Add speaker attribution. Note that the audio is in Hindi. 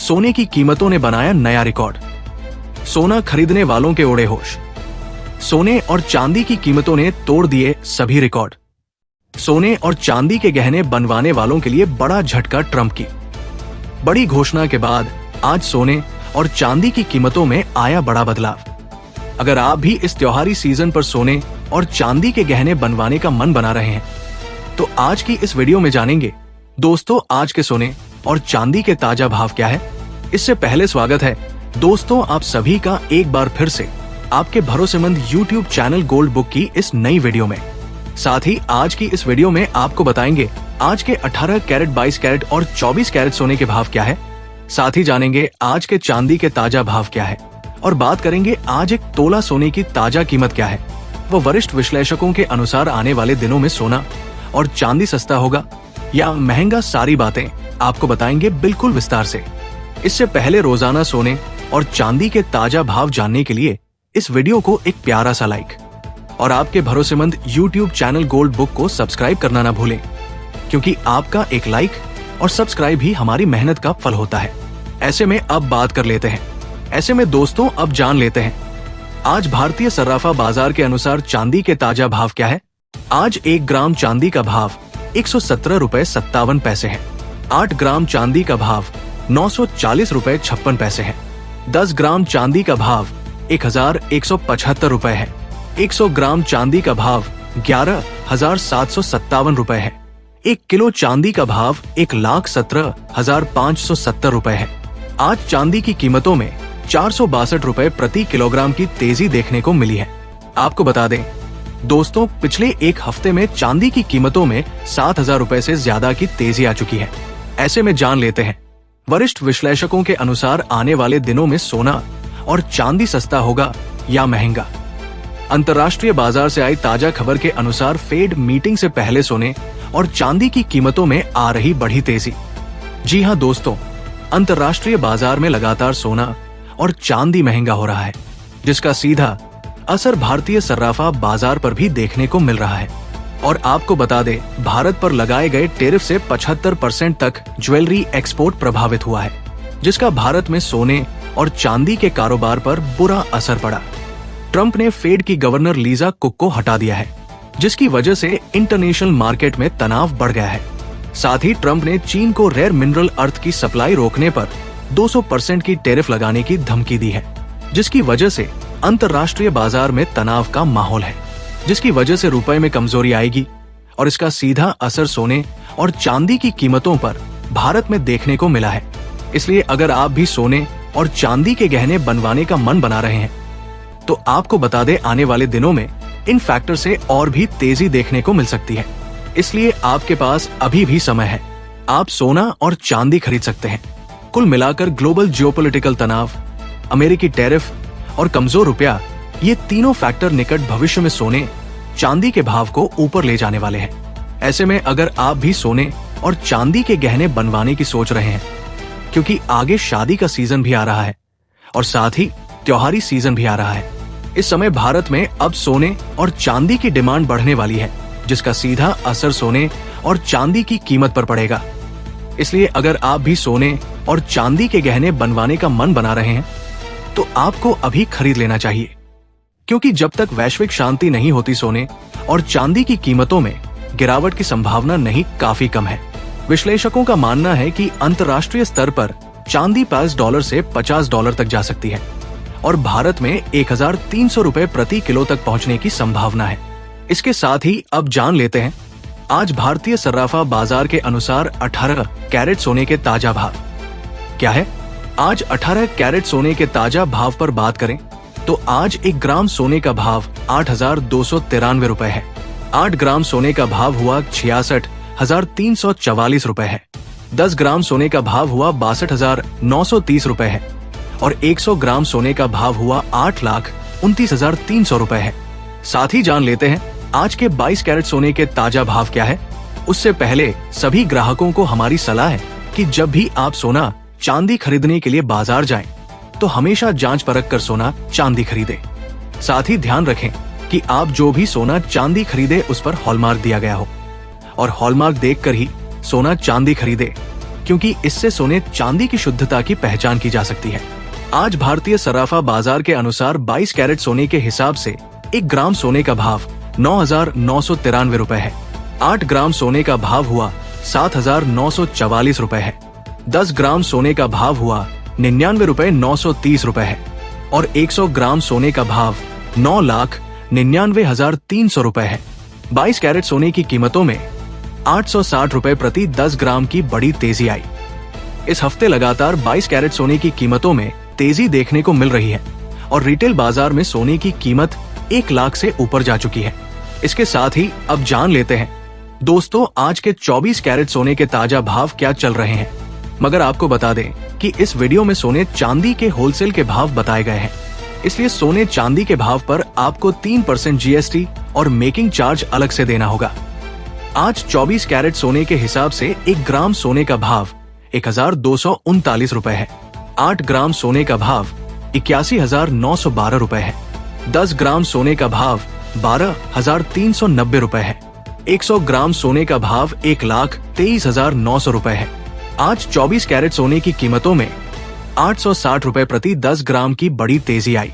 Speaker 1: सोने की कीमतों ने बनाया नया रिकॉर्ड। सोना खरीदने वालों के उड़े होश। सोने और चांदी की कीमतों ने तोड़ दिए सभी रिकॉर्ड। सोने और चांदी के गहने बनवाने वालों के लिए बड़ा झटका ट्रंप की बड़ी घोषणा के बाद आज सोने और चांदी की कीमतों में आया बड़ा बदलाव। अगर आप भी इस त्योहारी सीजन पर सोने और चांदी के गहने बनवाने का मन बना रहे हैं तो आज की इस वीडियो में जानेंगे दोस्तों आज के सोने और चांदी के ताजा भाव क्या है। इससे पहले स्वागत है दोस्तों आप सभी का एक बार फिर से आपके भरोसेमंद YouTube चैनल गोल्ड बुक की इस नई वीडियो में। साथ ही आज की इस वीडियो में आपको बताएंगे आज के 18 कैरेट, 22 कैरेट और 24 कैरेट सोने के भाव क्या है। साथ ही जानेंगे आज के चांदी के ताजा भाव क्या है और बात करेंगे आज एक तोला सोने की ताजा कीमत क्या है। वो वरिष्ठ विश्लेषकों के अनुसार आने वाले दिनों में सोना और चांदी सस्ता होगा या महंगा, सारी बातें आपको बताएंगे बिल्कुल विस्तार से। इससे पहले रोजाना सोने और चांदी के ताजा भाव जानने के लिए इस वीडियो को एक प्यारा सा लाइक और आपके भरोसेमंद YouTube चैनल गोल्ड बुक को सब्सक्राइब करना ना भूलें, क्योंकि आपका एक लाइक और सब्सक्राइब ही हमारी मेहनत का फल होता है। ऐसे में अब बात कर लेते हैं। ऐसे में दोस्तों अब जान लेते हैं आज भारतीय सर्राफा बाजार के अनुसार चांदी के ताजा भाव क्या है। आज 1 ग्राम चांदी का भाव 117 रुपए 57 पैसे है। 8 ग्राम चांदी का भाव 940 रुपए 56 पैसे है। 10 ग्राम चांदी का भाव 1175 रुपए है। 100 ग्राम चांदी का भाव 11,757 रुपए है। 1 किलो चांदी का भाव 1,17,570 रुपए है। आज चांदी की कीमतों में 462 रुपए प्रति किलोग्राम की तेजी देखने को मिली है। आपको बता दें दोस्तों पिछले एक हफ्ते में चांदी की कीमतों में 7,000 रुपए से ज्यादा की तेजी आ चुकी है। ऐसे में जान लेते हैं वरिष्ठ विश्लेषकों के अनुसार आने वाले दिनों में सोना और चांदी सस्ता होगा या महंगा। अंतर्राष्ट्रीय बाजार से आई ताजा खबर के अनुसार फेड मीटिंग से पहले सोने और चांदी की कीमतों में आ रही बढ़ी तेजी। जी हां दोस्तों, अंतर्राष्ट्रीय बाजार में लगातार सोना और चांदी महंगा हो रहा है, जिसका सीधा असर भारतीय सर्राफा बाजार पर भी देखने को मिल रहा है। और आपको बता दें भारत पर लगाए गए टैरिफ से 75% तक ज्वेलरी एक्सपोर्ट प्रभावित हुआ है, जिसका भारत में सोने और चांदी के कारोबार पर बुरा असर पड़ा। ट्रंप ने फेड की गवर्नर लीजा कुक को हटा दिया है, जिसकी वजह से इंटरनेशनल मार्केट में तनाव बढ़ गया है। साथ ही ट्रंप ने चीन को रेयर मिनरल अर्थ की सप्लाई रोकने पर 200% की टैरिफ लगाने की धमकी दी है, जिसकी वजह से अंतर्राष्ट्रीय बाजार में तनाव का माहौल है, जिसकी वजह से रुपए में कमजोरी आएगी और इसका सीधा असर सोने और चांदी की कीमतों पर भारत में देखने को मिला है। इसलिए अगर आप भी सोने और चांदी के गहने बनवाने का मन बना रहे हैं तो आपको बता दें आने वाले दिनों में इन फैक्टर से और भी तेजी देखने को मिल सकती है। इसलिए आपके पास अभी भी समय है, आप सोना और चांदी खरीद सकते हैं। कुल मिलाकर ग्लोबल जियोपॉलिटिकल तनाव, अमेरिकी टैरिफ और कमजोर रुपया, ये तीनों फैक्टर निकट भविष्य में सोने चांदी के भाव को ऊपर ले जाने वाले हैं। ऐसे में अगर आप भी सोने और चांदी के गहने बनवाने की सोच रहे हैं, क्योंकि आगे शादी का सीजन भी आ रहा है और साथ ही त्योहारी सीजन भी आ रहा है, इस समय भारत में अब सोने और चांदी की डिमांड बढ़ने वाली है, जिसका सीधा असर सोने और चांदी की कीमत पर पड़ेगा। इसलिए अगर आप भी सोने और चांदी के गहने बनवाने का मन बना रहे हैं तो आपको अभी खरीद लेना चाहिए, क्योंकि जब तक वैश्विक शांति नहीं होती सोने और चांदी की कीमतों में गिरावट की संभावना नहीं काफी कम है। विश्लेषकों का मानना है कि अंतर्राष्ट्रीय स्तर पर चांदी $5 से $50 तक जा सकती है और भारत में 1,300 रुपए प्रति किलो तक पहुंचने की संभावना है। इसके साथ ही अब जान लेते हैं आज भारतीय सर्राफा बाजार के अनुसार 18 कैरेट सोने के ताजा भाव क्या है। आज 18 कैरेट सोने के ताजा भाव पर बात करें तो आज 1 ग्राम सोने का भाव 8,293 रुपए है। 8 ग्राम सोने का भाव हुआ 66,344 रुपए है। 10 ग्राम सोने का भाव हुआ 62,930 रुपए है और 100 ग्राम सोने का भाव हुआ 8,29,300 रुपए है। साथ ही जान लेते हैं आज के 22 कैरेट सोने के ताजा भाव क्या है। उससे पहले सभी ग्राहकों को हमारी सलाह है कि जब भी आप सोना चांदी खरीदने के लिए बाजार जाएं, तो हमेशा जांच परख कर सोना चांदी खरीदें। साथ ही ध्यान रखें कि आप जो भी सोना चांदी खरीदे उस पर हॉलमार्क दिया गया हो और हॉलमार्क देखकर ही सोना चांदी खरीदे। क्योंकि इससे सोने चांदी की शुद्धता की पहचान की जा सकती है। आज भारतीय सराफा बाजार के अनुसार 22 कैरेट सोने के हिसाब से 1 ग्राम सोने का भाव 9,993 रुपए है। 8 ग्राम सोने का भाव हुआ 7,944 रुपए है। 10 ग्राम सोने का भाव हुआ 99,930 रुपए है और 100 ग्राम सोने का भाव 9,99,300 रुपए है। 22 कैरेट सोने की कीमतों में 860 रुपए प्रति 10 ग्राम की बड़ी तेजी आई। इस हफ्ते लगातार 22 कैरेट सोने की कीमतों में तेजी देखने को मिल रही है और रिटेल बाजार में सोने की कीमत 1 लाख से ऊपर जा चुकी है। इसके साथ ही अब जान लेते हैं दोस्तों आज के 24 कैरेट सोने के ताजा भाव क्या चल रहे हैं। मगर आपको बता दें कि इस वीडियो में सोने चांदी के होलसेल के भाव बताए गए हैं, इसलिए सोने चांदी के भाव पर आपको 3% GST और मेकिंग चार्ज अलग से देना होगा। आज 24 कैरेट सोने के हिसाब से 1 ग्राम सोने का भाव 1,239 रुपए है। 8 ग्राम सोने का भाव 81,912 रुपए है। 10 ग्राम सोने का भाव 12,390 रुपए है। 100 ग्राम सोने का भाव 1,23,900 रुपए है। आज 24 कैरेट सोने की कीमतों में 860 रुपए प्रति 10 ग्राम की बड़ी तेजी आई।